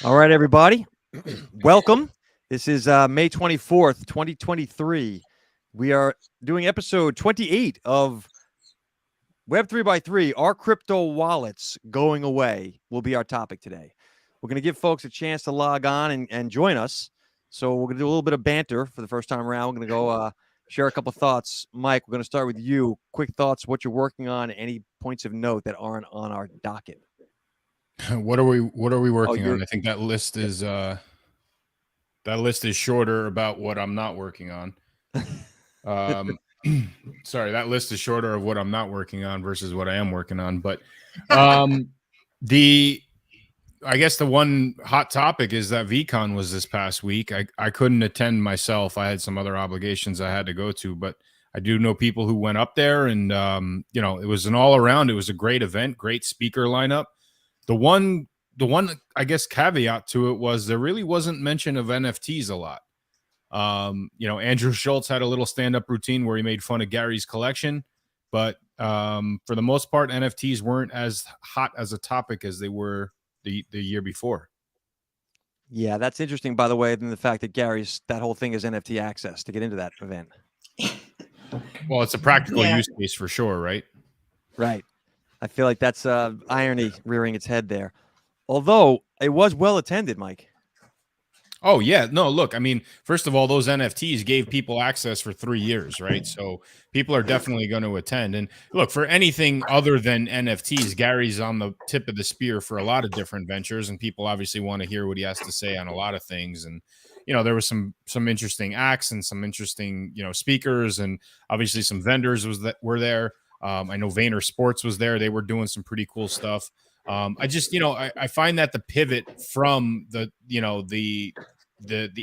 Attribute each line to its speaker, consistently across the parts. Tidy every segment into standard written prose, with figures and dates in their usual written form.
Speaker 1: All right, everybody. Welcome. This is May 24th, 2023. We are doing episode 28 of Web 3x3. Are crypto wallets going away will be our topic today. We're going to give folks a chance to log on and join us. So we're going to do a little bit of banter for the first time around. We're going to go share a couple thoughts. Mike, we're going to start with you. Quick thoughts, what you're working on, any points of note that aren't on our docket.
Speaker 2: What are we working on? I think that list is shorter about what I'm not working on. Sorry, that list is shorter of what I'm not working on versus what I am working on. But I guess the one hot topic is that VCon was this past week. I couldn't attend myself. I had some other obligations I had to go to, but I do know people who went up there, and it was an all around. It was a great event, great speaker lineup. The one I guess caveat to it was there really wasn't mention of NFTs a lot. Andrew Schultz had a little stand-up routine where he made fun of Gary's collection, but for the most part, NFTs weren't as hot as a topic as they were the year before.
Speaker 1: Yeah, that's interesting, by the way, than the fact that that whole thing is NFT access to get into that event.
Speaker 2: Well, it's a practical use case for sure, right?
Speaker 1: Right. I feel like that's irony rearing its head there. Although it was well attended, Mike.
Speaker 2: Oh, yeah. No, look, I mean, first of all, those NFTs gave people access for 3 years, right? So people are definitely going to attend. And look, for anything other than NFTs, Gary's on the tip of the spear for a lot of different ventures, and people obviously want to hear what he has to say on a lot of things. And there was some interesting acts and some interesting, speakers, and obviously some vendors were there. I know Vayner Sports was there. They were doing some pretty cool stuff. I just, I find that the pivot from the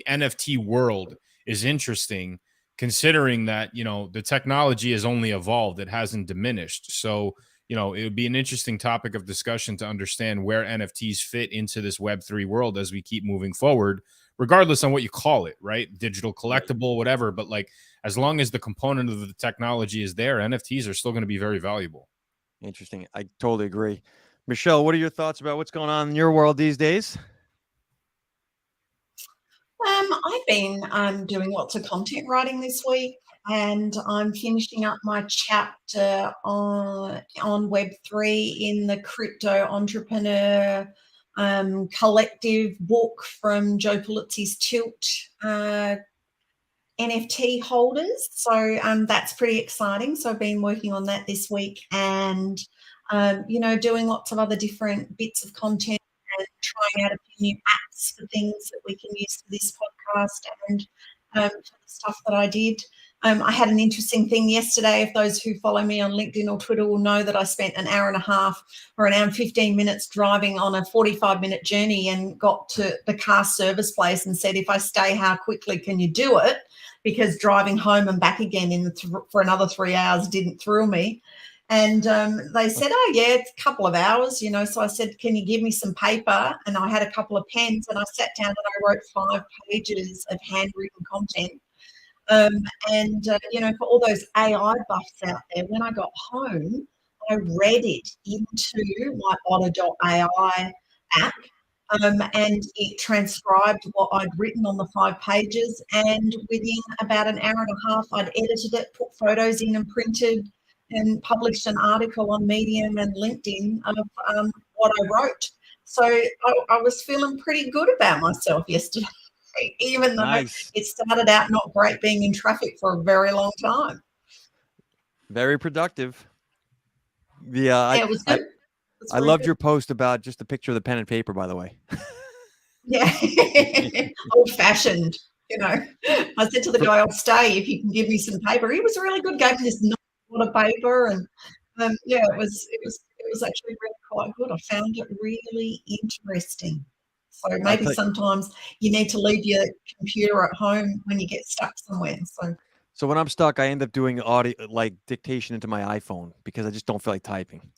Speaker 2: NFT world is interesting, considering that, the technology has only evolved. It hasn't diminished. So, it would be an interesting topic of discussion to understand where NFTs fit into this Web3 world as we keep moving forward, regardless on what you call it, right? Digital collectible, whatever. But as long as the component of the technology is there, NFTs are still going to be very valuable.
Speaker 1: Interesting. I totally agree. Michelle, what are your thoughts about what's going on in your world these days?
Speaker 3: I've been doing lots of content writing this week, and I'm finishing up my chapter on Web3 in the Crypto Entrepreneur collective book from Joe Pulizzi's Tilt NFT holders. So that's pretty exciting. So I've been working on that this week, and doing lots of other different bits of content and trying out a few new apps for things that we can use for this podcast and for the stuff that I did. I had an interesting thing yesterday. If those who follow me on LinkedIn or Twitter will know that I spent an hour and a half or an hour and 15 minutes driving on a 45-minute journey and got to the car service place and said, if I stay, how quickly can you do it? Because driving home and back again for another 3 hours didn't thrill me. And they said, oh, yeah, it's a couple of hours, So I said, can you give me some paper? And I had a couple of pens, and I sat down and I wrote 5 pages of handwritten content. For all those AI buffs out there, when I got home, I read it into my Otter.ai app, and it transcribed what I'd written on the 5 pages. And within about an hour and a half, I'd edited it, put photos in and printed and published an article on Medium and LinkedIn of what I wrote. So I was feeling pretty good about myself yesterday, even though It started out not great being in traffic for a very long time.
Speaker 1: Very productive. Yeah,
Speaker 3: it was good.
Speaker 1: I loved your post about just the picture of the pen and paper, by the way.
Speaker 3: Yeah, old-fashioned, I said to the guy, I'll stay if you can give me some paper. He was really good, gave me this lot of paper, and it was actually really quite good. I found it really interesting. So maybe sometimes you need to leave your computer at home when you get stuck somewhere.
Speaker 1: So when I'm stuck, I end up doing audio, like dictation into my iPhone, because I just don't feel like typing.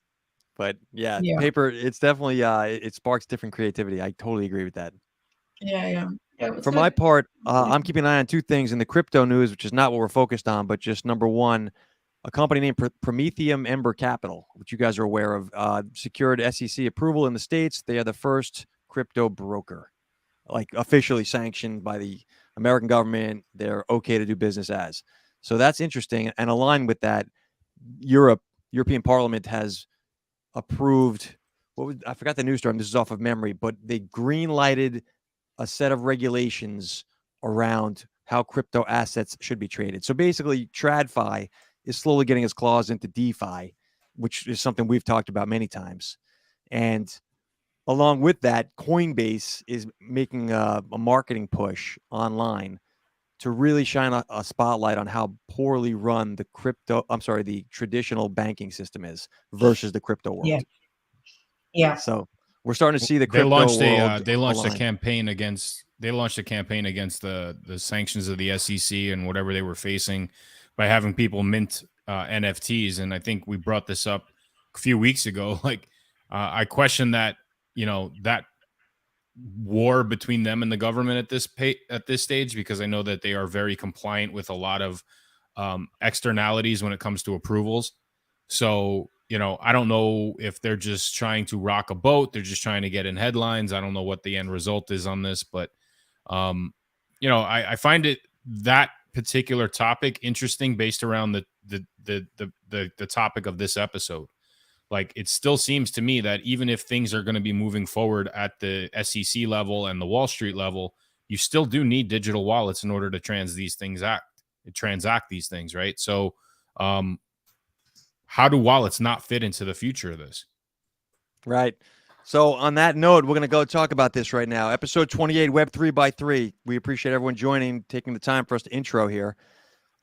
Speaker 1: But yeah. Paper, it's definitely it sparks different creativity. I totally agree with that.
Speaker 3: Yeah.
Speaker 1: For my part, I'm keeping an eye on 2 things in the crypto news, which is not what we're focused on, but just number one, a company named Prometheum Ember Capital, which you guys are aware of, secured SEC approval in the States. They are the first crypto broker. like officially sanctioned by the American government. They're okay to do business as. So that's interesting. And aligned with that, European Parliament has approved I forgot the news term. This is off of memory, but they green lighted a set of regulations around how crypto assets should be traded. So basically, TradFi is slowly getting its claws into DeFi, which is something we've talked about many times. And along with that, Coinbase is making a marketing push online to really shine a spotlight on how poorly run the traditional banking system is versus the crypto world.
Speaker 3: Yeah. Yeah.
Speaker 1: So we're starting to see the
Speaker 2: They
Speaker 1: crypto
Speaker 2: launched
Speaker 1: world.
Speaker 2: they launched a
Speaker 1: align.
Speaker 2: campaign against the sanctions of the SEC and whatever they were facing by having people mint NFTs. And I think we brought this up a few weeks ago. Like I question that, that war between them and the government at this stage, because I know that they are very compliant with a lot of externalities when it comes to approvals. So, I don't know if they're just trying to rock a boat. They're just trying to get in headlines. I don't know what the end result is on this, but, I find that particular topic interesting based around the topic of this episode. Like, it still seems to me that even if things are going to be moving forward at the SEC level and the Wall Street level, you still do need digital wallets in order to transact these things, right? So, how do wallets not fit into the future of this?
Speaker 1: Right. So on that note, we're going to go talk about this right now. Episode 28, Web 3x3. We appreciate everyone joining, taking the time for us to intro here.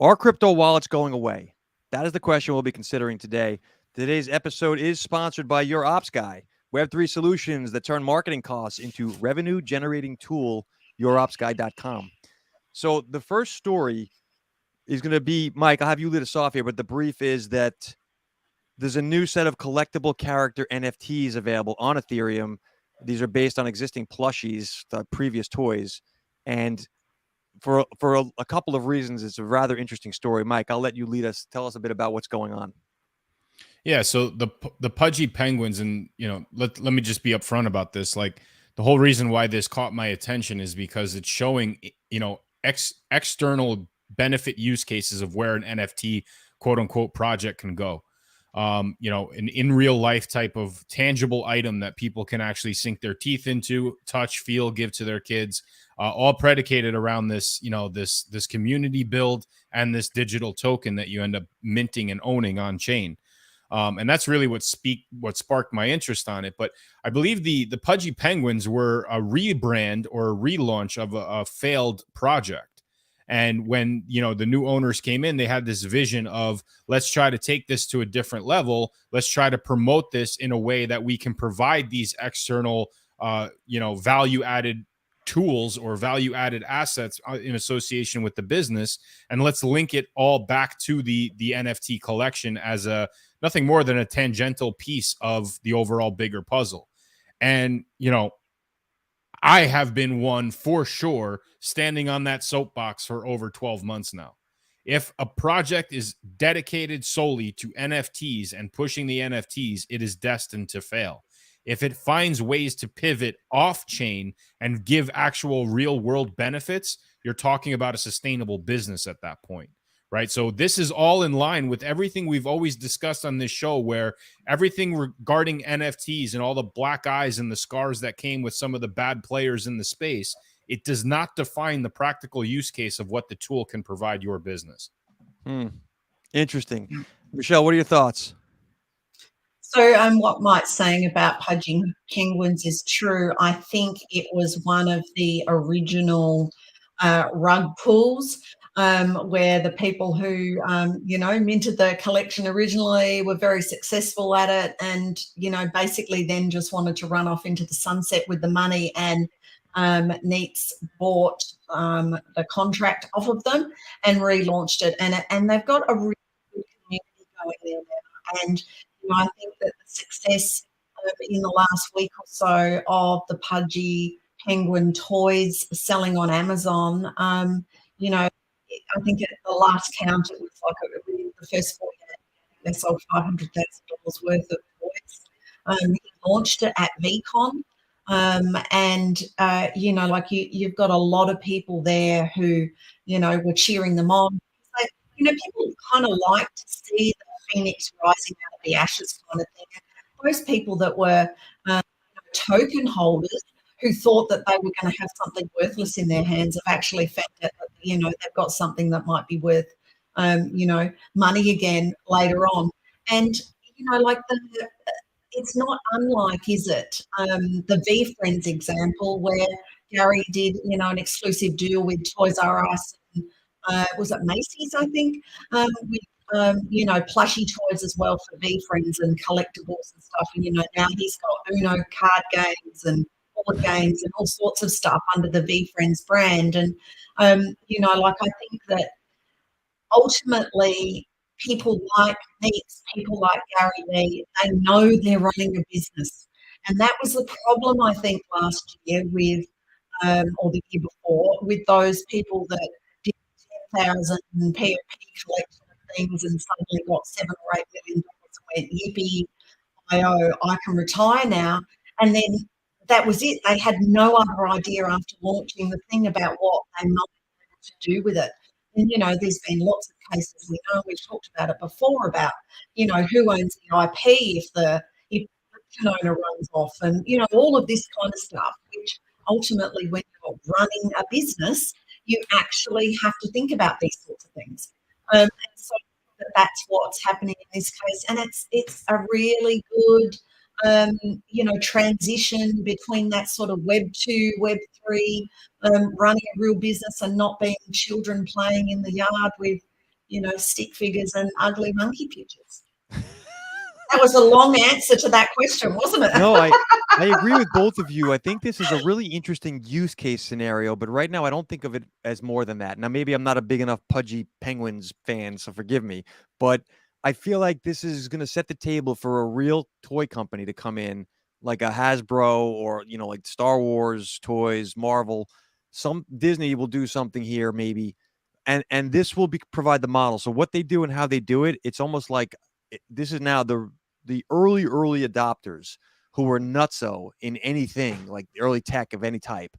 Speaker 1: Are crypto wallets going away? That is the question we'll be considering today. Today's episode is sponsored by Your Ops Guy, Web3 solutions that turn marketing costs into revenue-generating tool, youropsguy.com. So the first story is going to be, Mike, I'll have you lead us off here, but the brief is that there's a new set of collectible character NFTs available on Ethereum. These are based on existing plushies, the previous toys. And for a couple of reasons, it's a rather interesting story. Mike, I'll let you lead us. Tell us a bit about what's going on.
Speaker 2: Yeah, so the pudgy penguins, and let me just be upfront about this. Like, the whole reason why this caught my attention is because it's showing external benefit use cases of where an NFT quote unquote project can go. An in real life type of tangible item that people can actually sink their teeth into, touch, feel, give to their kids, all predicated around this, this community build and this digital token that you end up minting and owning on chain. And that's really what sparked my interest on it. But I believe the Pudgy Penguins were a rebrand or a relaunch of a failed project. And when, the new owners came in, they had this vision of, let's try to take this to a different level. Let's try to promote this in a way that we can provide these external, value added tools or value added assets in association with the business. And let's link it all back to the NFT collection as nothing more than a tangential piece of the overall bigger puzzle. And, I have been one for sure standing on that soapbox for over 12 months now. If a project is dedicated solely to NFTs and pushing the NFTs, it is destined to fail. If it finds ways to pivot off chain and give actual real world benefits, you're talking about a sustainable business at that point. Right. So this is all in line with everything we've always discussed on this show, where everything regarding NFTs and all the black eyes and the scars that came with some of the bad players in the space, it does not define the practical use case of what the tool can provide your business.
Speaker 1: Interesting. Michelle, what are your thoughts?
Speaker 3: So what Mike's saying about Pudgy Penguins is true. I think it was one of the original rug pulls. Where the people who, minted the collection originally were very successful at it and, basically then just wanted to run off into the sunset with the money, and Neats bought the contract off of them and relaunched it. And they've got a really good community going there now. And, I think that the success in the last week or so of the Pudgy Penguin toys selling on Amazon, I think at the last count, it was like the first 4 years, they sold $500,000 worth of toys. He launched it at VCon. And like you've got a lot of people there who, were cheering them on. So, people kind of like to see the phoenix rising out of the ashes kind of thing. And those people that were token holders who thought that they were going to have something worthless in their hands have actually found out that, they've got something that might be worth, money again later on. And, like it's not unlike, is it, the V Friends example where Gary did, an exclusive deal with Toys R Us and was it Macy's, I think, with plushy toys as well for V Friends and collectibles and stuff. And now he's got Uno card games and board games and all sorts of stuff under the V Friends brand. And like I think that ultimately people like Meeks, people like Gary Vee, they know they're running a business. And that was the problem, I think, last year with, or the year before, with those people that did 10,000 PFP collection of things and suddenly got $7 or $8 million and went, yippee, I can retire now. And then that was it. They had no other idea after launching the thing about what they might be able to do with it. And, there's been lots of cases, we've talked about it before about, who owns the IP if the owner runs off and, all of this kind of stuff, which ultimately when you're running a business, you actually have to think about these sorts of things. And so that's what's happening in this case. And it's a really good, transition between that sort of Web 2, Web 3, running a real business and not being children playing in the yard with, stick figures and ugly monkey pictures. That was a long answer to that question, wasn't it?
Speaker 1: No, I agree with both of you. I think this is a really interesting use case scenario, but right now I don't think of it as more than that. Now, maybe I'm not a big enough Pudgy Penguins fan, so forgive me, but I feel like this is going to set the table for a real toy company to come in, like a Hasbro or, like Star Wars toys, Marvel. Some Disney will do something here maybe, and this will provide the model. So what they do and how they do it, it's almost like this is now the early adopters who were nutso in anything like early tech of any type.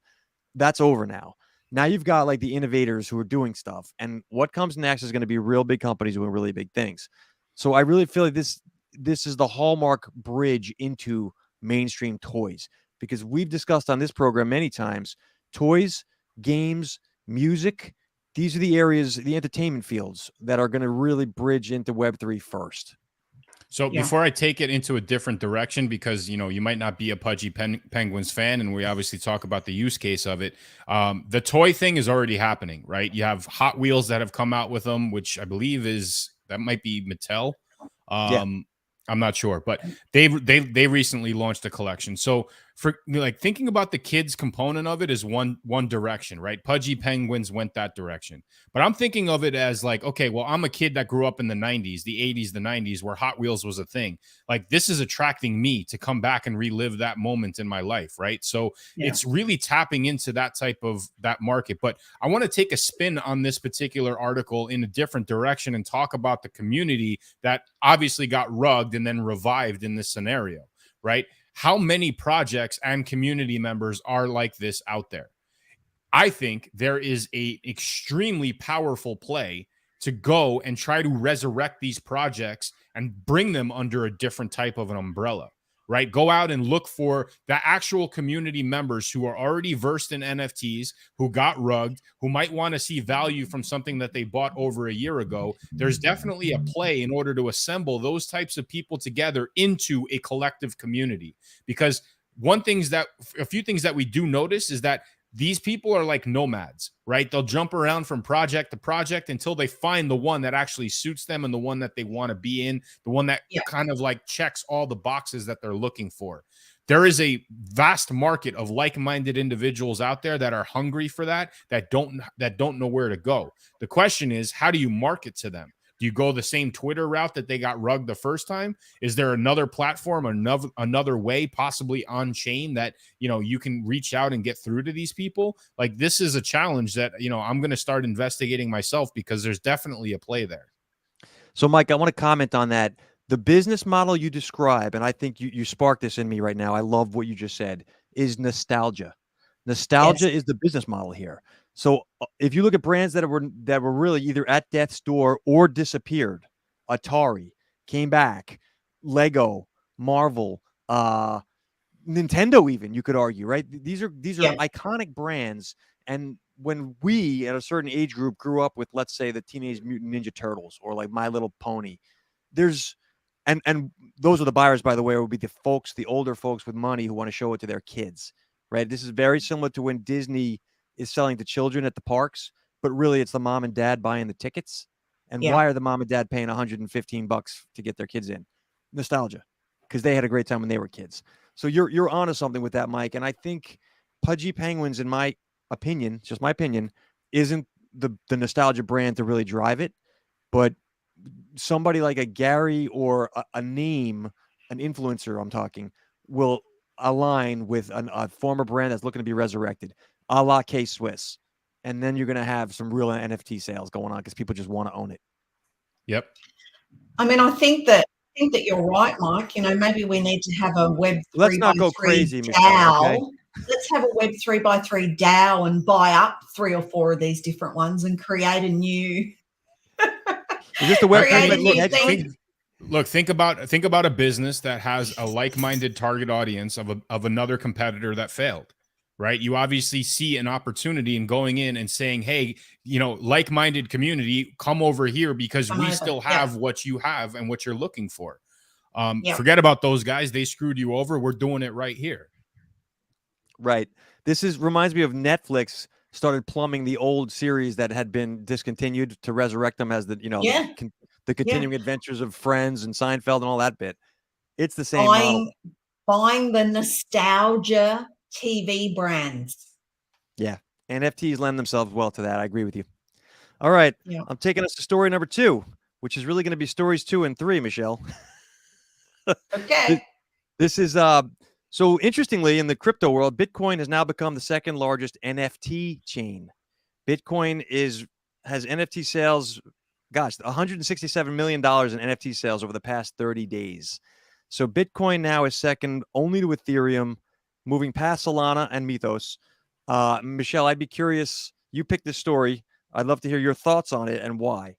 Speaker 1: That's over now. Now you've got like the innovators who are doing stuff, and what comes next is going to be real big companies doing really big things. So I really feel like this is the hallmark bridge into mainstream toys, because we've discussed on this program many times, toys, games, music, these are the areas, the entertainment fields that are going to really bridge into Web3 first.
Speaker 2: So before I take it into a different direction, because, you might not be a Pudgy Penguins fan, and we obviously talk about the use case of it. The toy thing is already happening, right? You have Hot Wheels that have come out with them, which I believe that might be Mattel. I'm not sure, but they recently launched a collection. So for like thinking about the kids component of it is one direction, right? Pudgy Penguins went that direction, but I'm thinking of it as like, okay, well, I'm a kid that grew up in the 90s, the 80s, the 90s, where Hot Wheels was a thing. Like this is attracting me to come back and relive that moment in my life, right? So it's really tapping into that type of that market. But I want to take a spin on this particular article in a different direction and talk about the community that obviously got rugged and then revived in this scenario, right? How many projects and community members are like this out there? I think there is a extremely powerful play to go and try to resurrect these projects and bring them under a different type of an umbrella, right? Go out and look for the actual community members who are already versed in NFTs, who got rugged, who might want to see value from something that they bought over a year ago. There's definitely a play in order to assemble those types of people together into a collective community. Because a few things that we do notice is that these people are like nomads, right? They'll jump around from project to project until they find the one that actually suits them and the one that they want to be in, the one that kind of like checks all the boxes that they're looking for. There is a vast market of like-minded individuals out there that are hungry for that don't know where to go. The question is, how do you market to them? Do you go the same Twitter route that they got rugged the first time? Is there another platform, another way, possibly on chain, that you can reach out and get through to these people? Like, this is a challenge that I'm going to start investigating myself, because there's definitely a play there.
Speaker 1: So, Mike, I want to comment on that. The business model you describe, and I think you sparked this in me right now. I love what you just said. is nostalgia. Nostalgia is the business model here. So if you look at brands that were really either at death's door or disappeared, Atari came back, Lego, Marvel, Nintendo, even, you could argue, right? These are iconic brands. And when we at a certain age group grew up with, let's say, the Teenage Mutant Ninja Turtles or like My Little Pony, there's and those are the buyers, by the way, would be the older folks with money who want to show it to their kids, right? This is very similar to when Disney is selling to children at the parks, but really it's the mom and dad buying the tickets. And why are the mom and dad paying $115 to get their kids in? Nostalgia, because they had a great time when they were kids. So you're onto something with that, Mike. And I think Pudgy Penguins, in my opinion, just my opinion, isn't the nostalgia brand to really drive it, but somebody like a Gary or a name, an influencer, I'm talking, will align with a former brand that's looking to be resurrected, a la K-Swiss. And then you're going to have some real NFT sales going on because people just want to own it.
Speaker 2: Yep.
Speaker 3: I mean, I think that you're right, Mike. You know, maybe we need to have a Web3
Speaker 1: Let's not go crazy,
Speaker 3: DAO.
Speaker 1: Michelle, okay?
Speaker 3: Let's have a Web 3x3 DAO and buy up 3 or 4 of these different ones and create a new.
Speaker 1: Is this the Web 3?
Speaker 2: Think about a business that has a like-minded target audience of another competitor that failed, right? You obviously see an opportunity in going in and saying, hey, you know, like-minded community, come over here because we still have what you have and what you're looking for. Forget about those guys. They screwed you over. We're doing it right here.
Speaker 1: Right. This reminds me of Netflix started plumbing the old series that had been discontinued to resurrect them as the continuing adventures of Friends and Seinfeld and all that bit. It's the same model.
Speaker 3: Buying the nostalgia TV brands.
Speaker 1: Yeah. NFTs lend themselves well to that. I agree with you. All right. Yeah. I'm taking us to story number 2, which is really going to be stories 2 and 3, Michelle.
Speaker 3: Okay.
Speaker 1: This is so interestingly, in the crypto world, Bitcoin has now become the second largest NFT chain. Bitcoin has NFT sales, $167 million in NFT sales over the past 30 days. So Bitcoin now is second only to Ethereum, moving past Solana and Mythos. Michelle, I'd be curious. You picked this story. I'd love to hear your thoughts on it and why.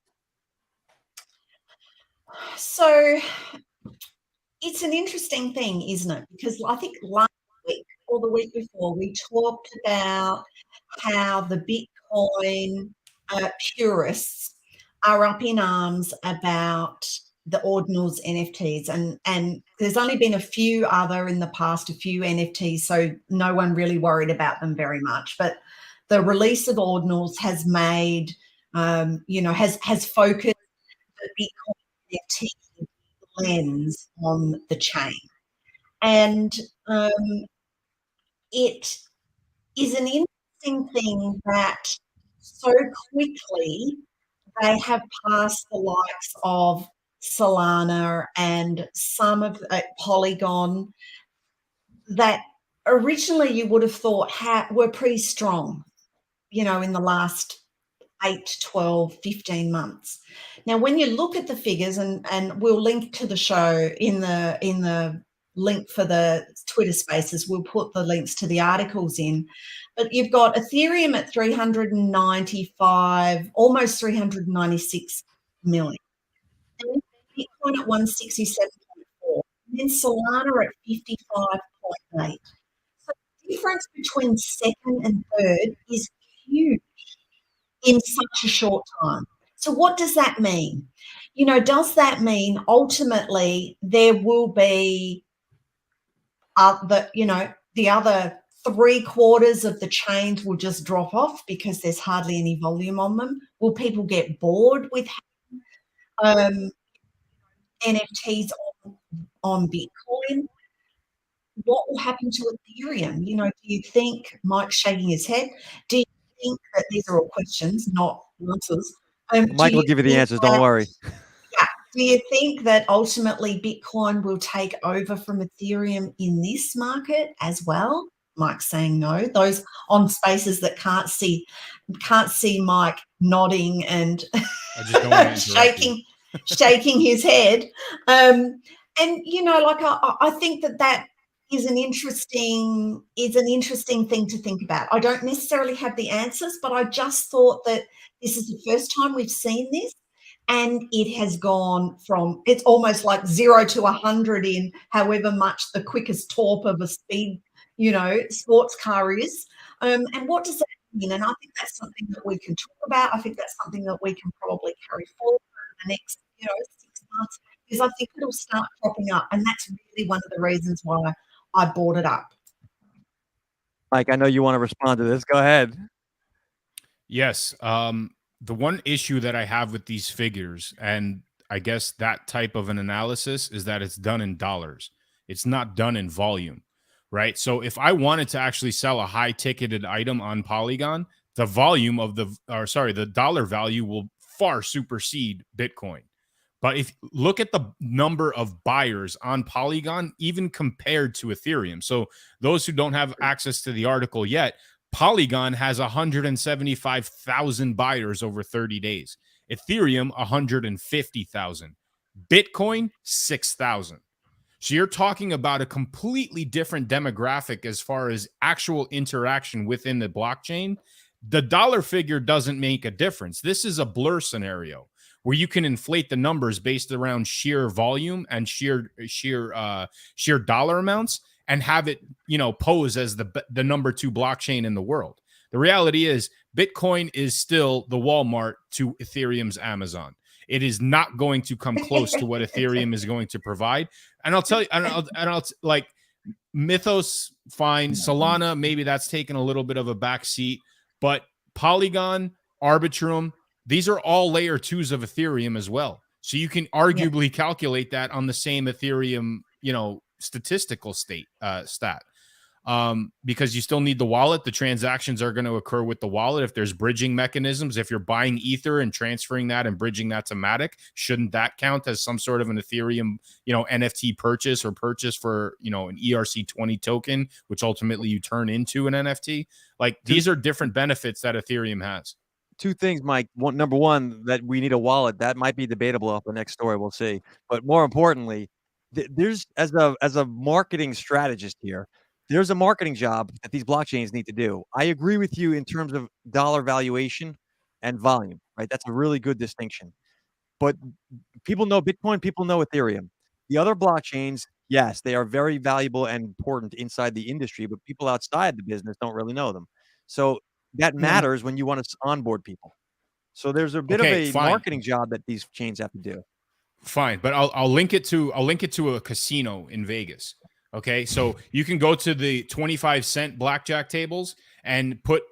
Speaker 3: So it's an interesting thing, isn't it? Because I think last week or the week before, we talked about how the Bitcoin purists are up in arms about the ordinals NFTs. And there's only been a few NFTs, so no one really worried about them very much. But the release of ordinals has made, has focused the Bitcoin NFT lens on the chain. And it is an interesting thing that so quickly they have passed the likes of Solana and some of Polygon that originally you would have thought were pretty strong, in the last 8, 12, 15 months. Now, when you look at the figures, and we'll link to the show in the link for the Twitter Spaces, we'll put the links to the articles in. But you've got Ethereum at 395, almost 396 million. And Bitcoin at 167.4. And then Solana at 55.8. So the difference between second and third is huge in such a short time. So what does that mean? Does that mean ultimately there will be the other 3/4 of the chains will just drop off because there's hardly any volume on them? Will people get bored with NFTs on Bitcoin? What will happen to Ethereum? Do you think, Mike's shaking his head, do you think that these are all questions, not answers?
Speaker 1: Mike will give you the answers, don't worry.
Speaker 3: Yeah. Do you think that ultimately Bitcoin will take over from Ethereum in this market as well? Mike's saying no. Those on Spaces that can't see Mike nodding and
Speaker 2: I just don't want to
Speaker 3: shaking his head. I think that is an interesting thing to think about. I don't necessarily have the answers, but I just thought that this is the first time we've seen this, and it has gone from, it's almost like 0 to 100 in however much the quickest torp of a speed, sports car is. And what does that mean? And I think that's something that we can talk about. I think that's something that we can probably carry forward over the next, 6 months, because I think it'll start cropping up. And that's really one of the reasons why I brought it up.
Speaker 1: Mike, I know you want to respond to this. Go ahead.
Speaker 2: Yes. The one issue that I have with these figures, and I guess that type of an analysis, is that it's done in dollars. It's not done in volume, right? So if I wanted to actually sell a high ticketed item on Polygon, the volume of the dollar value will far supersede Bitcoin. But if look at the number of buyers on Polygon, even compared to Ethereum. So those who don't have access to the article yet, Polygon has 175,000 buyers over 30 days. Ethereum, 150,000. Bitcoin, 6,000. So you're talking about a completely different demographic as far as actual interaction within the blockchain. The dollar figure doesn't make a difference. This is a blur scenario where you can inflate the numbers based around sheer volume and sheer dollar amounts, and have it, pose as the number 2 blockchain in the world. The reality is Bitcoin is still the Walmart to Ethereum's Amazon. It is not going to come close to what Ethereum is going to provide. And I'll tell you, like Mythos, fine. Solana, maybe that's taken a little bit of a back seat, but Polygon, Arbitrum, these are all layer 2s of Ethereum as well. So you can arguably calculate that on the same Ethereum, statistical stat, because you still need the wallet. The transactions are going to occur with the wallet. If there's bridging mechanisms, if you're buying Ether and transferring that and bridging that to Matic, shouldn't that count as some sort of an Ethereum, NFT purchase or purchase for, an ERC20 token, which ultimately you turn into an NFT? Like, these are different benefits that Ethereum has.
Speaker 1: 2 things, Mike. Number one, that we need a wallet. That might be debatable off the next story. We'll see. But more importantly, there's as a marketing strategist here, there's a marketing job that these blockchains need to do. I agree with you in terms of dollar valuation and volume, right? That's a really good distinction. But people know Bitcoin, people know Ethereum. The other blockchains, yes, they are very valuable and important inside the industry, but people outside the business don't really know them. So that matters when you want to onboard people. So there's a bit of a marketing job that these chains have to do.
Speaker 2: Fine, but I'll link it to a casino in Vegas. Okay, so you can go to the 25-cent blackjack tables and put,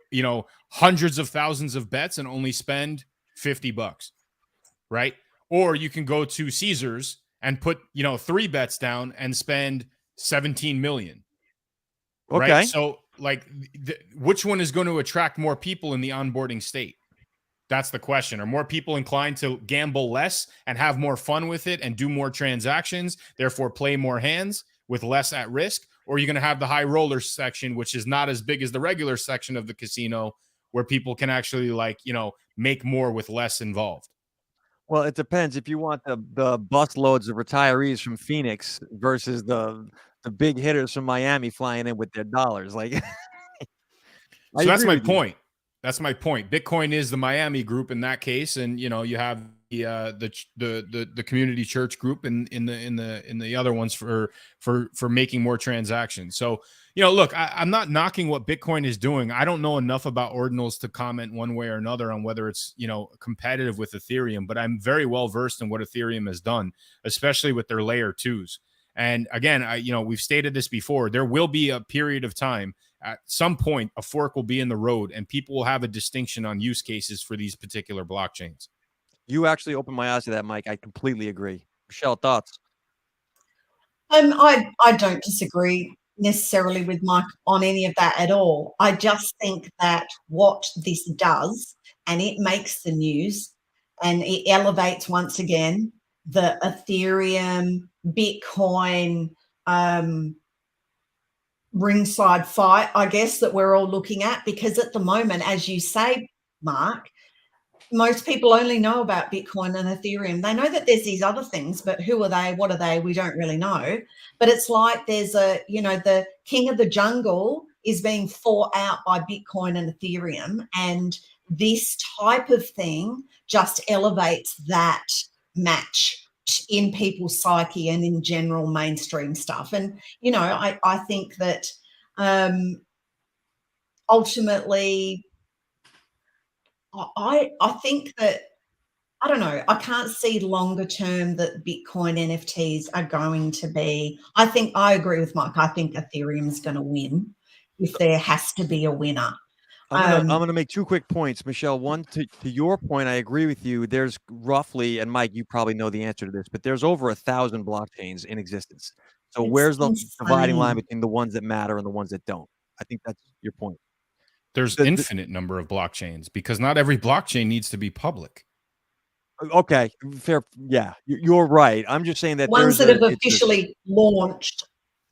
Speaker 2: hundreds of thousands of bets and only spend $50, right? Or you can go to Caesars and put, 3 bets down and spend 17 million.
Speaker 1: Okay.
Speaker 2: Right? So, like, which one is going to attract more people in the onboarding state? That's the question. Are more people inclined to gamble less and have more fun with it and do more transactions, therefore play more hands with less at risk? Or are you going to have the high roller section, which is not as big as the regular section of the casino, where people can actually, make more with less involved?
Speaker 1: Well, it depends. If you want the bus loads of retirees from Phoenix versus the big hitters from Miami flying in with their dollars, like.
Speaker 2: So that's my point. That's my point. Bitcoin is the Miami group in that case, and you have the community church group in the other ones for making more transactions. So look, I'm not knocking what Bitcoin is doing. I don't know enough about ordinals to comment one way or another on whether it's competitive with Ethereum, but I'm very well versed in what Ethereum has done, especially with their layer 2s. And again, we've stated this before. There will be a period of time. At some point, a fork will be in the road, and people will have a distinction on use cases for these particular blockchains.
Speaker 1: You actually opened my eyes to that, Mike. I completely agree. Michelle, thoughts?
Speaker 3: I don't disagree necessarily with Mike on any of that at all. I just think that what this does, and it makes the news, and it elevates once again the Ethereum, Bitcoin, ringside fight, I guess, that we're all looking at, because at the moment, as you say, Mark, most people only know about Bitcoin and Ethereum. They know that there's these other things, but who are they? What are they? We don't really know. But it's like there's the king of the jungle is being fought out by Bitcoin and Ethereum. And this type of thing just elevates that match in people's psyche and in general mainstream stuff. And, I think that ultimately, I think that, I don't know, I can't see longer term that Bitcoin NFTs are going to be. I agree with Mike. I think Ethereum is going to win if there has to be a winner.
Speaker 1: I'm gonna make two quick points, Michelle. One, to your point, I agree with you. There's roughly, and Mike, you probably know the answer to this, but there's over 1,000 blockchains in existence. So
Speaker 3: It's
Speaker 1: where's the dividing line
Speaker 3: insane.
Speaker 1: between the ones that matter and the ones that don't? I think that's your point.
Speaker 2: There's infinite number of blockchains because not every blockchain needs to be public.
Speaker 1: Okay, fair. Yeah, you're right. I'm just saying that
Speaker 3: Ones
Speaker 1: there's
Speaker 3: that have officially launched.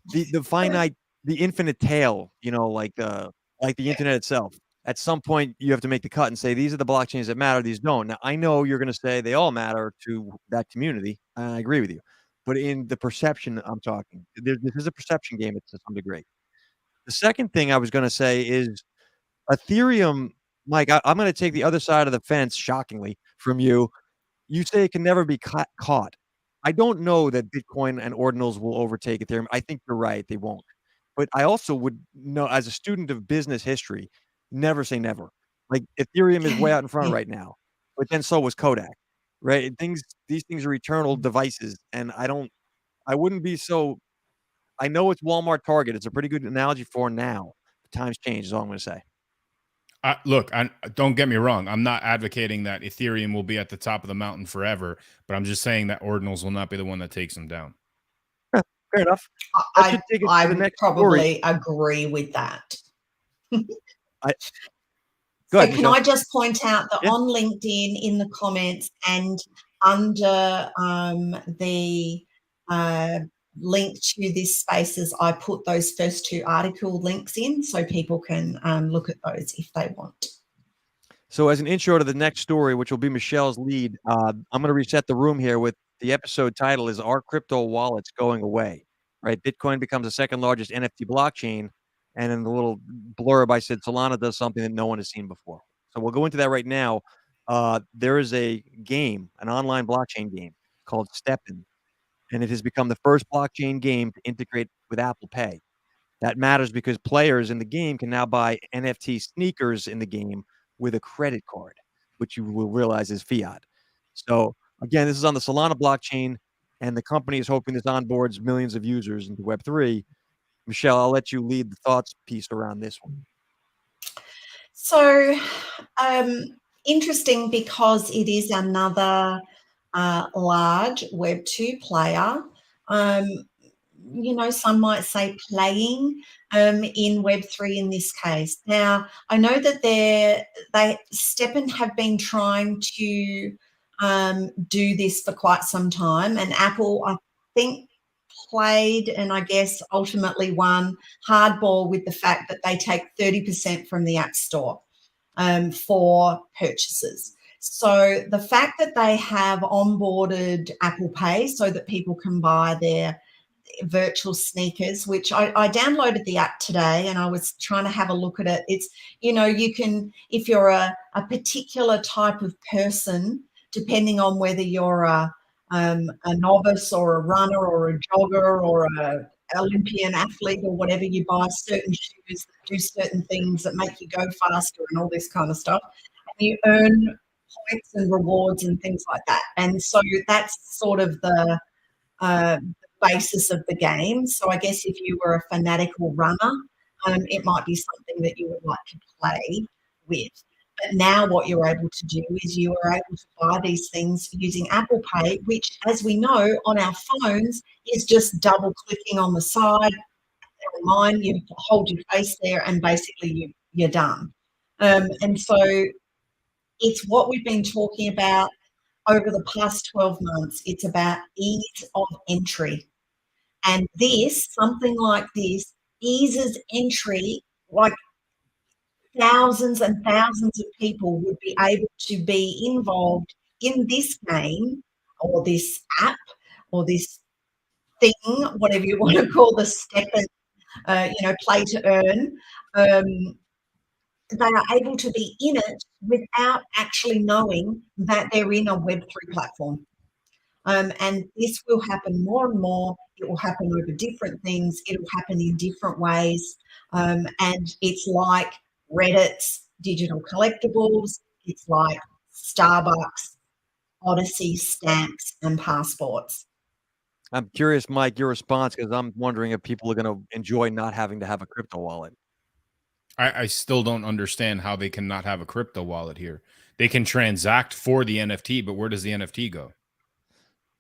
Speaker 1: the finite, the infinite tail. Like the internet itself. At some point, you have to make the cut and say these are the blockchains that matter. These don't. Now, I know you're going to say they all matter to that community. And I agree with you, but in the perception, I'm talking. This is a perception game to some degree. The second thing I was going to say is Ethereum. Mike, I'm going to take the other side of the fence. Shockingly, from you. You say it can never be caught. I don't know that Bitcoin and ordinals will overtake Ethereum. I think you're right, they won't. But I also would know, as a student of business history, never say never. Like, Ethereum is way out in front right now, but then so was Kodak, right? These things are eternal devices, and I wouldn't be so. I know it's Walmart, Target. It's a pretty good analogy for now. Times change is all I'm gonna say.
Speaker 2: Look, don't get me wrong. I'm not advocating that Ethereum will be at the top of the mountain forever, but I'm just saying that ordinals will not be the one that takes them down.
Speaker 1: Yeah, fair enough. That should take it to the
Speaker 3: I
Speaker 1: next
Speaker 3: probably
Speaker 1: story.
Speaker 3: agree with that.
Speaker 1: Go ahead,
Speaker 3: So can
Speaker 1: Michelle.
Speaker 3: I just point out that
Speaker 1: Yeah.
Speaker 3: on LinkedIn in the comments and under the link to this Spaces, I put those first two article links in so people can look at those if they want.
Speaker 1: So as an intro to the next story, which will be Michelle's lead, I'm going to reset the room here with the episode title is Are Crypto Wallets Going Away? Right? Bitcoin becomes the second largest NFT blockchain. And in the little blurb, I said Solana does something that no one has seen before. So we'll go into that right now. There is a game, an online blockchain game called Steppen, and it has become the first blockchain game to integrate with Apple Pay. That matters because players in the game can now buy NFT sneakers in the game with a credit card, which you will realize is fiat. So again, this is on the Solana blockchain, and the company is hoping this onboards millions of users into Web3. Michelle, I'll let you lead the thoughts piece around this one.
Speaker 3: So interesting because it is another large Web2 player. Some might say playing in Web3 in this case. Now, I know that Steppen have been trying to do this for quite some time, and Apple, I think, played and I guess ultimately won hardball with the fact that they take 30% from the App Store for purchases. So the fact that they have onboarded Apple Pay so that people can buy their virtual sneakers, which I downloaded the app today and I was trying to have a look at it. It's, you can, if you're a particular type of person, depending on whether you're a novice or a runner or a jogger or a Olympian athlete or whatever, you buy certain shoes that do certain things that make you go faster and all this kind of stuff. And you earn points and rewards and things like that. And so that's sort of the basis of the game. So I guess if you were a fanatical runner, it might be something that you would like to play with. But now what you're able to do is you are able to buy these things using Apple Pay, which, as we know, on our phones is just double clicking on the side. On mine, you hold your face there and basically you're done. And so it's what we've been talking about over the past 12 months. It's about ease of entry. And something like this, eases entry. Like, thousands and thousands of people would be able to be involved in this game or this app or this thing, whatever you want to call the step and play to earn. They are able to be in it without actually knowing that they're in a Web3 platform. And this will happen more and more. It will happen over different things. It will happen in different ways. And it's like Reddit's digital collectibles. It's like Starbucks, Odyssey, stamps, and passports.
Speaker 1: I'm curious, Mike, your response, because I'm wondering if people are going to enjoy not having to have a crypto wallet.
Speaker 2: I still don't understand how they can not have a crypto wallet here. They can transact for the NFT, but where does the NFT go?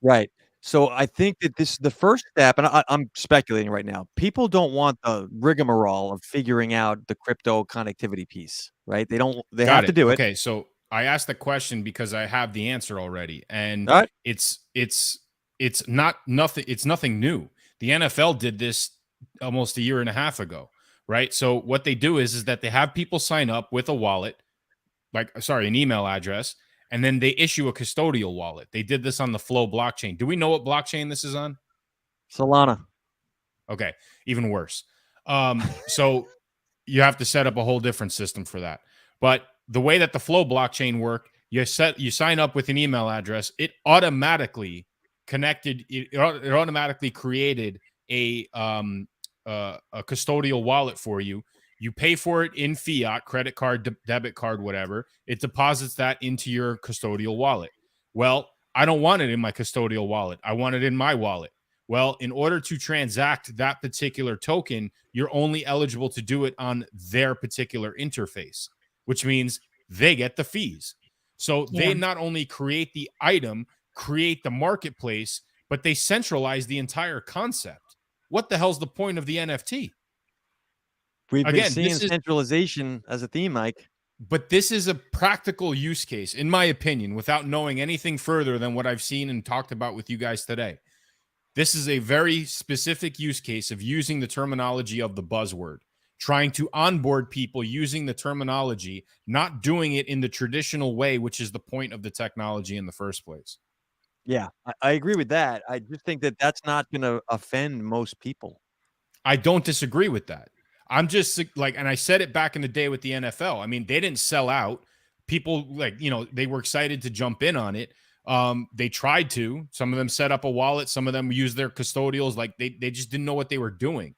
Speaker 1: Right. So I think that this is the first step, and I'm speculating right now. People don't want the rigmarole of figuring out the crypto connectivity piece, right? They don't. They have to do it.
Speaker 2: Okay, so I asked the question because I have the answer already, and
Speaker 1: All right.
Speaker 2: it's not nothing. It's nothing new. The NFL did this almost a year and a half ago, right? So what they do is that they have people sign up with a wallet, an email address, and then they issue a custodial wallet. They did this on the Flow blockchain. Do we know what blockchain this is on?
Speaker 1: Solana.
Speaker 2: Okay, even worse. So you have to set up a whole different system for that. But the way that the Flow blockchain work, you sign up with an email address. It automatically connected. It automatically created a custodial wallet for you. You pay for it in fiat, credit card, debit card, whatever. It deposits that into your custodial wallet. Well, I don't want it in my custodial wallet. I want it in my wallet. Well, in order to transact that particular token, you're only eligible to do it on their particular interface, which means they get the fees. So they not only create the item, create the marketplace, but they centralize the entire concept. What the hell's the point of the NFT?
Speaker 1: We've been seeing centralization as a theme, Mike.
Speaker 2: But this is a practical use case, in my opinion, without knowing anything further than what I've seen and talked about with you guys today. This is a very specific use case of using the terminology of the buzzword, trying to onboard people using the terminology, not doing it in the traditional way, which is the point of the technology in the first place.
Speaker 1: Yeah, I agree with that. I just think that that's not going to offend most people.
Speaker 2: I don't disagree with that. I'm just and I said it back in the day with the NFL. I mean, they didn't sell out. People they were excited to jump in on it. They tried to. Some of them set up a wallet. Some of them used their custodials. Like they just didn't know what they were doing.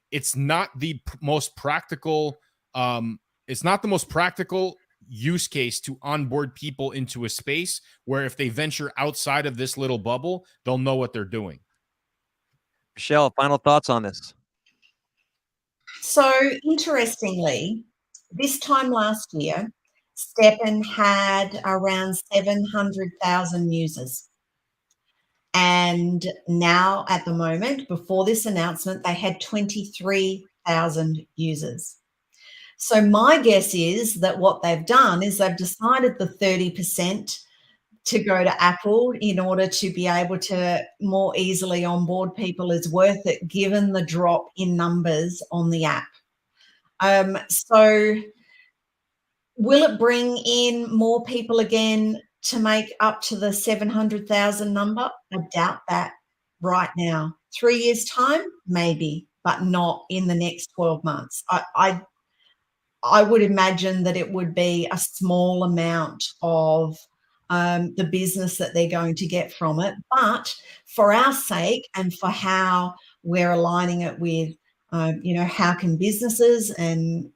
Speaker 2: It's not the most practical. It's not the most practical use case to onboard people into a space where if they venture outside of this little bubble, they'll know what they're doing.
Speaker 1: Michelle, final thoughts on this?
Speaker 3: So interestingly, this time last year, Steppen had around 700,000 users. And now at the moment, before this announcement, they had 23,000 users. So my guess is that what they've done is they've decided the 30% to go to Apple in order to be able to more easily onboard people is worth it, given the drop in numbers on the app. So will it bring in more people again to make up to the 700,000 number? I doubt that right now. 3 years' time, maybe, but not in the next 12 months. I would imagine that it would be a small amount of the business that they're going to get from it. But for our sake and for how we're aligning it with, how can businesses and,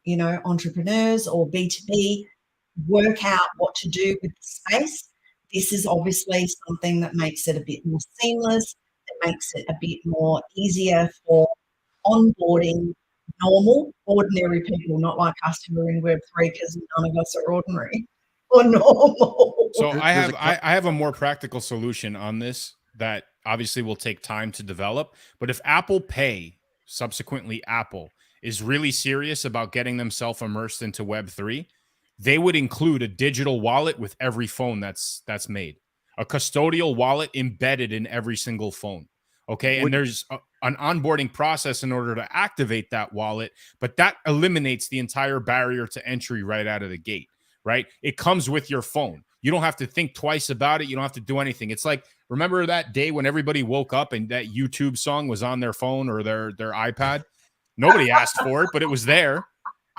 Speaker 3: entrepreneurs or B2B work out what to do with the space, this is obviously something that makes it a bit more seamless, that makes it a bit more easier for onboarding ordinary people, not like us who are in Web3, because none of us are ordinary or normal.
Speaker 2: So I have a more practical solution on this that obviously will take time to develop. But if Apple Pay, subsequently Apple, is really serious about getting themselves immersed into Web3, they would include a digital wallet with every phone that's made, a custodial wallet embedded in every single phone. Okay. And there's an onboarding process in order to activate that wallet, but that eliminates the entire barrier to entry right out of the gate, right? It comes with your phone. You don't have to think twice about it. You don't have to do anything. It's like, remember that day when everybody woke up and that YouTube song was on their phone or their iPad? Nobody asked for it, but it was there.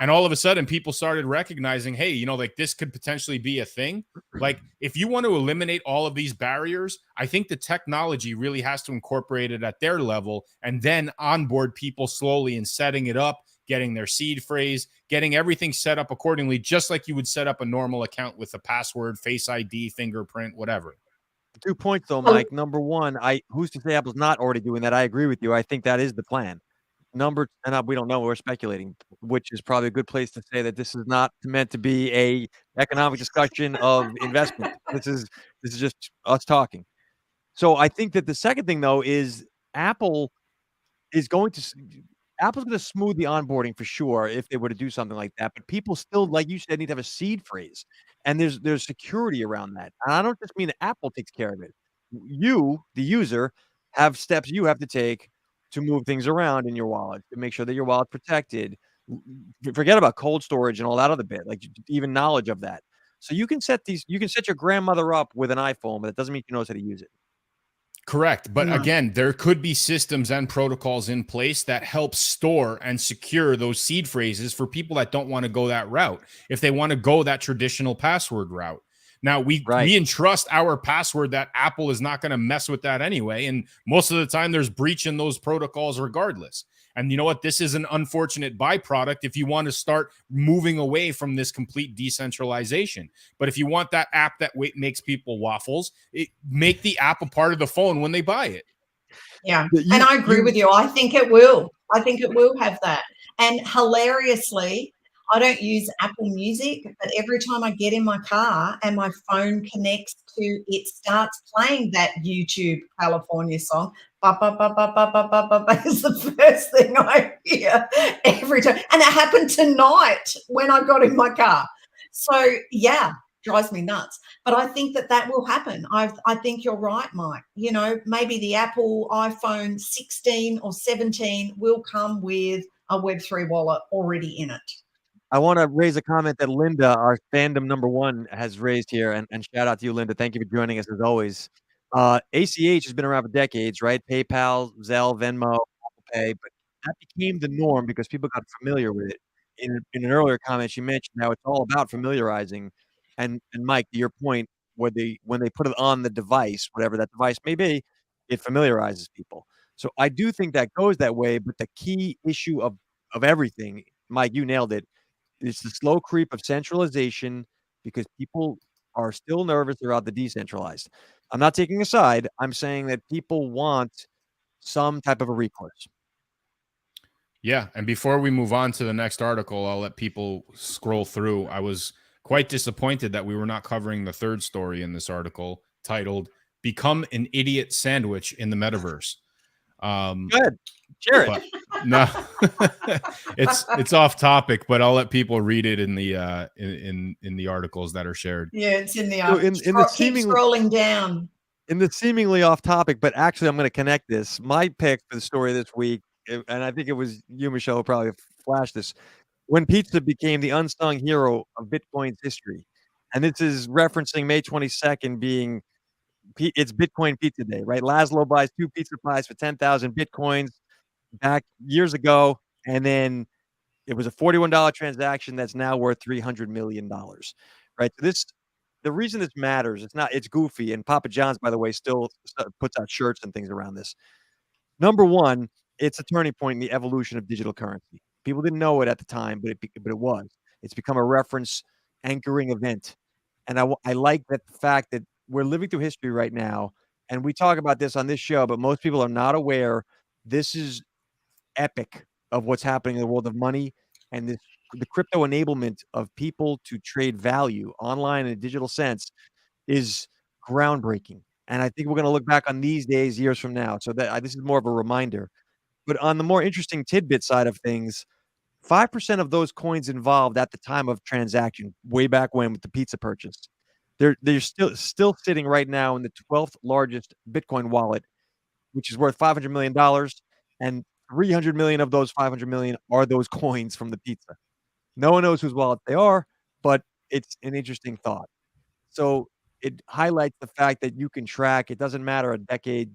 Speaker 2: And all of a sudden people started recognizing, hey, you know, like this could potentially be a thing. Like if you want to eliminate all of these barriers, I think the technology really has to incorporate it at their level and then onboard people slowly and setting it up, getting their seed phrase, getting everything set up accordingly, just like you would set up a normal account with a password, Face ID, fingerprint, whatever.
Speaker 1: 2 points though, Mike. Number one, who's to say Apple's not already doing that? I agree with you. I think that is the plan. We don't know. We're speculating, which is probably a good place to say that this is not meant to be a economic discussion of investment. This is just us talking. So I think that the second thing though is Apple's going to smooth the onboarding for sure if they were to do something like that. But people still, like you said, need to have a seed phrase, and there's security around that. And I don't just mean that Apple takes care of it. You, the user, have steps you have to take to move things around in your wallet to make sure that your wallet's protected. Forget about cold storage and all that other bit, like even knowledge of that. So you can set your grandmother up with an iPhone, but that doesn't mean she knows how to use it.
Speaker 2: Correct. But again, there could be systems and protocols in place that help store and secure those seed phrases for people that don't want to go that route. If they want to go that traditional password route. Now, we entrust our password that Apple is not going to mess with that anyway. And most of the time there's breach in those protocols regardless. And you know what? This is an unfortunate byproduct if you want to start moving away from this complete decentralization. But if you want that app that makes people waffles, make the app a part of the phone when they buy it.
Speaker 3: Yeah. And I agree with you. I think it will. I think it will have that. And hilariously, I don't use Apple Music, but every time I get in my car and my phone connects to it, starts playing that YouTube California song. Is the first thing I hear every time. And it happened tonight when I got in my car. So, yeah, drives me nuts. But I think that will happen. I think you're right, Mike. You know, maybe the Apple iPhone 16 or 17 will come with a Web3 wallet already in it.
Speaker 1: I want to raise a comment that Linda, our fandom number one, has raised here, and shout out to you, Linda. Thank you for joining us as always. ACH has been around for decades, right? PayPal, Zelle, Venmo, Apple Pay, but that became the norm because people got familiar with it. In an earlier comment, she mentioned how it's all about familiarizing. And Mike, to your point, when they put it on the device, whatever that device may be, it familiarizes people. So I do think that goes that way. But the key issue of everything, Mike, you nailed it. It's the slow creep of centralization because people are still nervous about the decentralized. I'm not taking a side. I'm saying that people want some type of a recourse.
Speaker 2: Yeah. And before we move on to the next article, I'll let people scroll through. I was quite disappointed that we were not covering the third story in this article titled "Become an Idiot Sandwich in the Metaverse."
Speaker 1: Good. Share it.
Speaker 2: No, it's off topic, but I'll let people read it in the in the articles that are shared.
Speaker 3: Yeah, it's in the
Speaker 1: keep
Speaker 3: scrolling down.
Speaker 1: In the seemingly off topic, but actually I'm going to connect this. My pick for the story this week, and I think it was you, Michelle, who probably flashed this, when pizza became the unsung hero of Bitcoin's history. And this is referencing May 22nd being it's Bitcoin Pizza Day, right? Laszlo buys 2 pizza pies for 10,000 Bitcoins back years ago, and then it was a $41 transaction that's now worth $300 million, right? So the reason this matters, it's goofy, and Papa John's, by the way, still puts out shirts and things around this. Number one, it's a turning point in the evolution of digital currency. People didn't know it at the time, but it was. It's become a reference anchoring event, and I like that the fact that we're living through history right now, and we talk about this on this show, but most people are not aware. This is epic of what's happening in the world of money and the crypto enablement of people to trade value online in a digital sense is groundbreaking. And I think we're going to look back on these days years from now. So that this is more of a reminder. But on the more interesting tidbit side of things, 5% of those coins involved at the time of transaction, way back when with the pizza purchase, they're still sitting right now in the 12th largest Bitcoin wallet, which is worth $500 million, and 300 million of those 500 million are those coins from the pizza. No one knows whose wallet they are, but it's an interesting thought. So it highlights the fact that you can track. It doesn't matter a decade,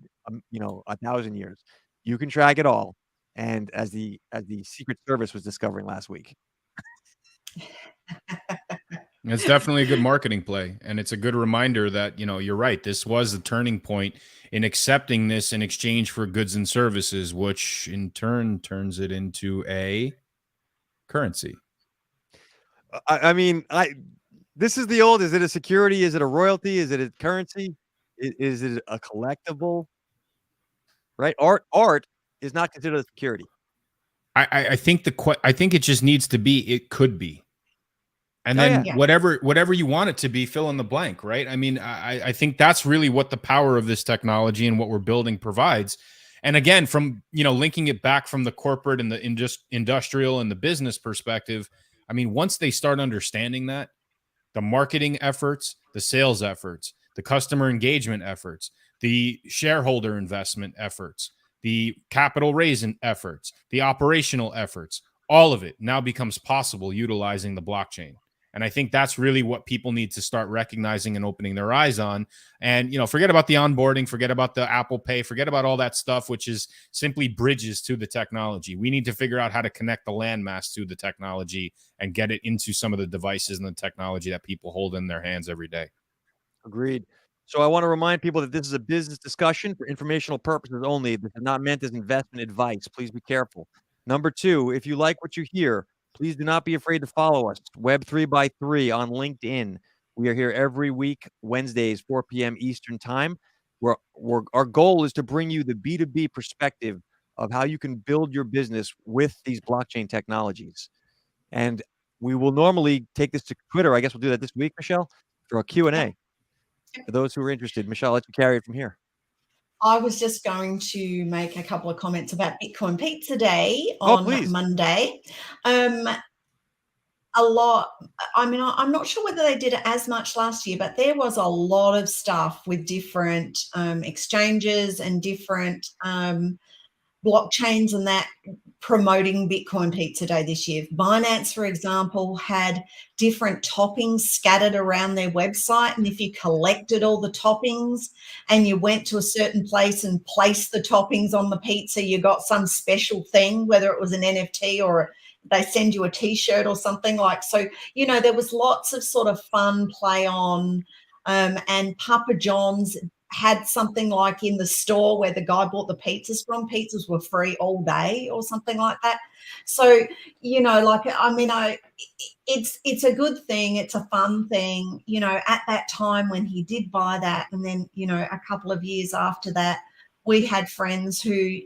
Speaker 1: 1,000 years. You can track it all. And as the Secret Service was discovering last week.
Speaker 2: It's definitely a good marketing play, and it's a good reminder that, you're right. This was a turning point in accepting this in exchange for goods and services, which in turn turns it into a currency.
Speaker 1: This is the old. Is it a security? Is it a royalty? Is it a currency? Is it a collectible? Right? Art is not considered a security.
Speaker 2: I think I think it just needs to be. It could be. And then whatever you want it to be, fill in the blank, right? I mean, I think that's really what the power of this technology and what we're building provides. And again, from linking it back from the corporate and the industrial and the business perspective, I mean, once they start understanding that, the marketing efforts, the sales efforts, the customer engagement efforts, the shareholder investment efforts, the capital raising efforts, the operational efforts, all of it now becomes possible utilizing the blockchain. And I think that's really what people need to start recognizing and opening their eyes on. And, forget about the onboarding, forget about the Apple Pay, forget about all that stuff, which is simply bridges to the technology. We need to figure out how to connect the landmass to the technology and get it into some of the devices and the technology that people hold in their hands every day.
Speaker 1: Agreed. So I want to remind people that this is a business discussion for informational purposes only. This is not meant as investment advice. Please be careful. Number 2, if you like what you hear, please do not be afraid to follow us, Web3x3 on LinkedIn. We are here every week, Wednesdays, 4 p.m. Eastern Time. Our goal is to bring you the B2B perspective of how you can build your business with these blockchain technologies. And we will normally take this to Twitter. I guess we'll do that this week, Michelle, for a Q&A. For those who are interested, Michelle, let you carry it from here.
Speaker 3: I was just going to make a couple of comments about Bitcoin Pizza Day on Monday. I'm not sure whether they did it as much last year, but there was a lot of stuff with different exchanges and different blockchains and that promoting Bitcoin Pizza Day this year. Binance, for example, had different toppings scattered around their website, and if you collected all the toppings and you went to a certain place and placed the toppings on the pizza, you got some special thing, whether it was an NFT or they send you a t-shirt or something like. So, there was lots of sort of fun play on, and Papa John's had something like in the store where the guy bought the pizzas from. Pizzas were free all day or something like that. So, it's a good thing. It's a fun thing, at that time when he did buy that. And then, a couple of years after that, we had friends who,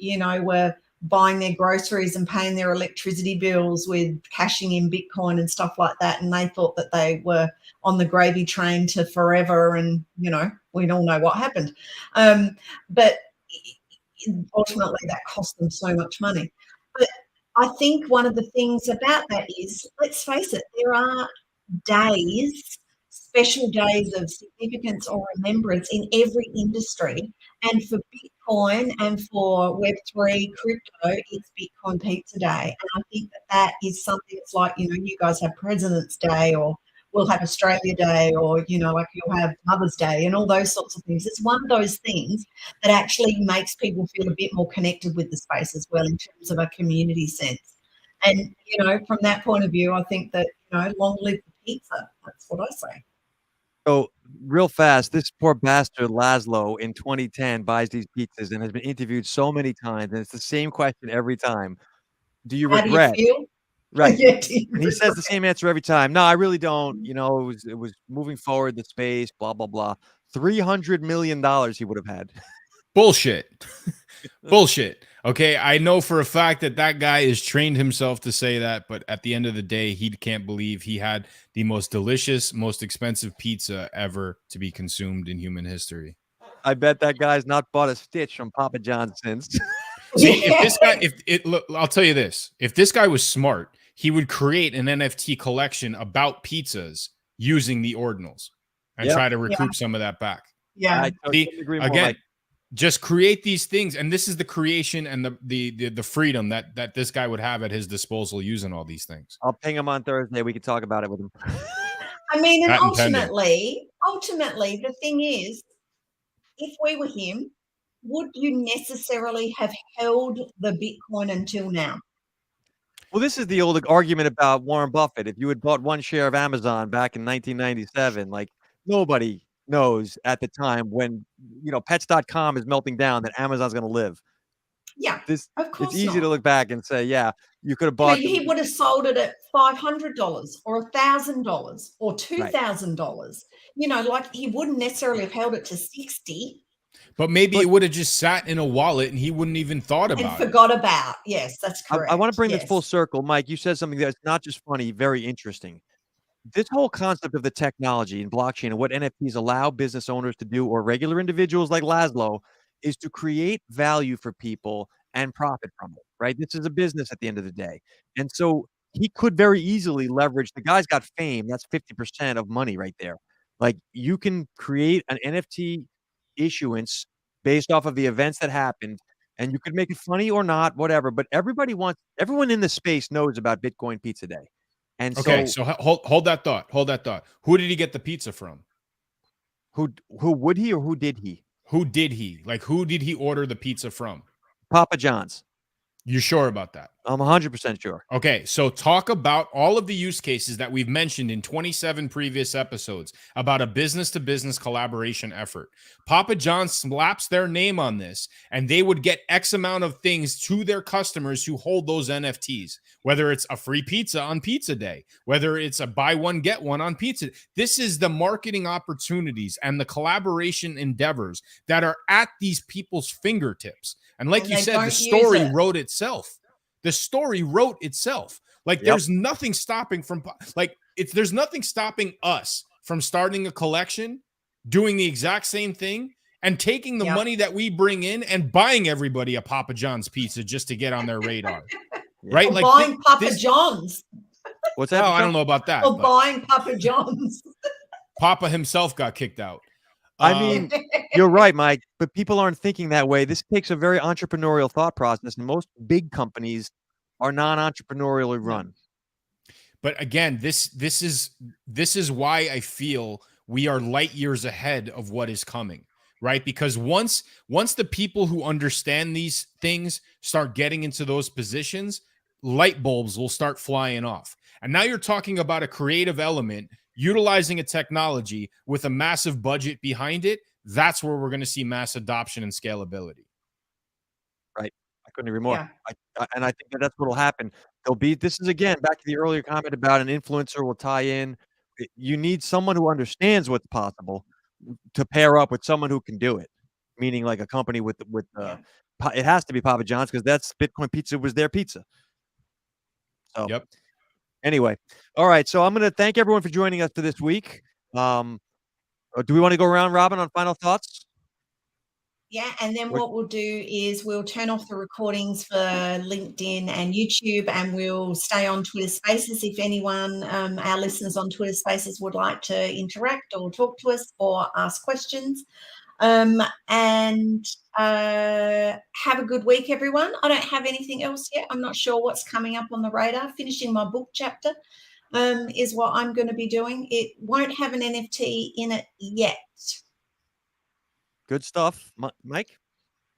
Speaker 3: were buying their groceries and paying their electricity bills with cashing in Bitcoin and stuff like that. And they thought that they were on the gravy train to forever. And, we all know what happened. But ultimately that cost them so much money. But I think one of the things about that is, let's face it, there are days, special days of significance or remembrance in every industry. And for Bitcoin and for Web3 crypto, it's Bitcoin Pizza Day. And I think that is something. It's like, you guys have President's Day, or we'll have Australia Day, or, like you'll have Mother's Day and all those sorts of things. It's one of those things that actually makes people feel a bit more connected with the space as well in terms of a community sense. And, from that point of view, I think that, long live the pizza. That's what I say.
Speaker 1: So real fast, this poor bastard Laszlo in 2010 buys these pizzas and has been interviewed so many times, and it's the same question every time. Do you regret?
Speaker 3: How do you feel?
Speaker 1: Right.
Speaker 3: Yeah,
Speaker 1: and he says the same answer every time. No, I really don't. It was moving forward the space, blah, blah, blah. $300 million he would have had.
Speaker 2: Bullshit. Bullshit. Okay, I know for a fact that guy has trained himself to say that, but at the end of the day, he can't believe he had the most delicious, most expensive pizza ever to be consumed in human history.
Speaker 1: I bet that guy's not bought a stitch from Papa John's since.
Speaker 2: See, I'll tell you this. If this guy was smart, he would create an NFT collection about pizzas using the ordinals and try to recoup some of that back.
Speaker 3: Yeah.
Speaker 1: I totally agree more,
Speaker 2: again,
Speaker 1: Mike.
Speaker 2: just create these things, and this is the creation and the freedom that this guy would have at his disposal using all these things.
Speaker 1: I'll ping him on Thursday. We can talk about it with him.
Speaker 3: I mean, and
Speaker 2: Not intended.
Speaker 3: ultimately, the thing is, if we were him, would you necessarily have held the Bitcoin until now?
Speaker 1: Well, this is the old argument about Warren Buffett. If you had bought one share of Amazon back in 1997, like nobody knows at the time when, pets.com is melting down that Amazon's going to live.
Speaker 3: Yeah,
Speaker 1: This
Speaker 3: of course
Speaker 1: It's easy
Speaker 3: not.
Speaker 1: to look back and say, yeah, you could have
Speaker 3: You know,
Speaker 1: bought.
Speaker 3: he would have sold it at $500 or $1,000 or $2,000. You know, like he wouldn't necessarily have held it to 60
Speaker 2: But maybe it would have just sat in a wallet and he wouldn't even thought
Speaker 3: and
Speaker 2: about it.
Speaker 3: forgot about. Yes, that's correct.
Speaker 1: I want to bring this full
Speaker 3: Yes.
Speaker 1: circle. Mike, you said something that's not just funny, very interesting. This whole concept of the technology and blockchain and what NFTs allow business owners to do, or regular individuals like Laszlo, is to create value for people and profit from it, right? This is a business at the end of the day. And so he could very easily leverage, the guy's got fame. That's 50% of money right there. Like, you can create an NFT issuance based off of the events that happened, and you could make it funny or not, whatever. But everyone in the space knows about Bitcoin Pizza Day. And
Speaker 2: Okay,
Speaker 1: so
Speaker 2: so hold that thought. Hold that thought. Who did he get the pizza from?
Speaker 1: who would he, or who did he?
Speaker 2: Who did he? Like, who did he order the pizza from?
Speaker 1: Papa John's.
Speaker 2: You sure about that?
Speaker 1: I'm 100% sure.
Speaker 2: Okay, so talk about all of the use cases that we've mentioned in 27 previous episodes about a business-to-business collaboration effort. Papa John slaps their name on this, and they would get X amount of things to their customers who hold those NFTs, whether it's a free pizza on Pizza Day, whether it's a buy one, get one on pizza. This is the marketing opportunities and the collaboration endeavors that are at these people's fingertips. And like
Speaker 3: And
Speaker 2: you
Speaker 3: they
Speaker 2: said,
Speaker 3: don't
Speaker 2: the
Speaker 3: use
Speaker 2: story
Speaker 3: it.
Speaker 2: wrote itself. The story wrote itself. Like,
Speaker 1: Yep.
Speaker 2: there's nothing stopping there's nothing stopping us from starting a collection, doing the exact same thing, and taking the
Speaker 3: Yep.
Speaker 2: money that we bring in and buying everybody a Papa John's pizza just to get on their radar.
Speaker 1: Yeah.
Speaker 2: Right?
Speaker 3: Or
Speaker 2: Like,
Speaker 3: buying Papa John's.
Speaker 1: What's that?
Speaker 2: well, I don't know about that.
Speaker 3: Or
Speaker 2: But
Speaker 3: buying Papa John's.
Speaker 2: Papa himself got kicked out.
Speaker 1: I mean, you're right, Mike, but people aren't thinking that way. This takes a very entrepreneurial thought process, and most big companies are non-entrepreneurially run.
Speaker 2: But again, this is why I feel we are light years ahead of what is coming, right? Because once the people who understand these things start getting into those positions, light bulbs will start flying off. And now you're talking about a creative element utilizing a technology with a massive budget behind it. That's where we're going to see mass adoption and scalability.
Speaker 1: Right. I couldn't agree more.
Speaker 3: Yeah.
Speaker 1: And I think that's what will happen. This is, again, back to the earlier comment about an influencer will tie in. You need someone who understands what's possible to pair up with someone who can do it. Meaning like a company with it has to be Papa John's, because that's Bitcoin Pizza was their pizza. So
Speaker 2: Yep.
Speaker 1: Anyway, all right. So I'm going to thank everyone for joining us for this week. Do we want to go around, Robin, on final thoughts?
Speaker 3: Yeah, and then what we'll do is we'll turn off the recordings for LinkedIn and YouTube, and we'll stay on Twitter Spaces if anyone, our listeners on Twitter Spaces, would like to interact or talk to us or ask questions. And have a good week, everyone. I don't have anything else yet. I'm not sure what's coming up on the radar. Finishing my book chapter is what I'm going to be doing. It won't have an NFT in it yet.
Speaker 1: Good stuff. Mike?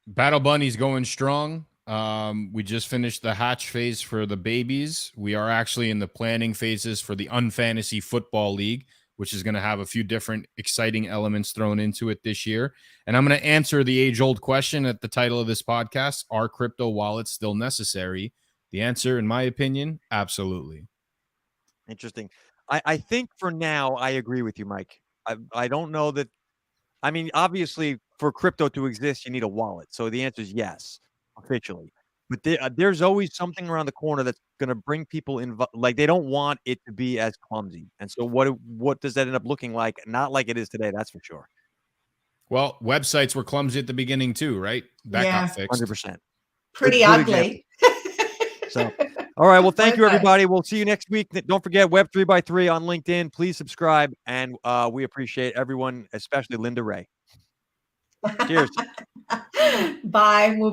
Speaker 2: Battle Bunny's going strong. We just finished the hatch phase for the babies. We are actually in the planning phases for the Unfantasy Football League, which is going to have a few different exciting elements thrown into it this year. And I'm going to answer the age-old question at the title of this podcast: are crypto wallets still necessary? The answer, in my opinion, absolutely.
Speaker 1: Interesting. I think for now, I agree with you, Mike. I don't know that. I mean, obviously, for crypto to exist, you need a wallet. So the answer is yes, officially. But there's always something around the corner that's going to bring people in. Like, they don't want it to be as clumsy. And so what does that end up looking like? Not like it is today, that's for sure.
Speaker 2: Well, websites were clumsy at the beginning too, right? That got fixed.
Speaker 1: 100%.
Speaker 3: Pretty ugly.
Speaker 1: So, all right. Well, thank you, everybody. We'll see you next week. Don't forget Web3x3 on LinkedIn. Please subscribe. And we appreciate everyone, especially Linda Ray. Cheers.
Speaker 3: Bye. We'll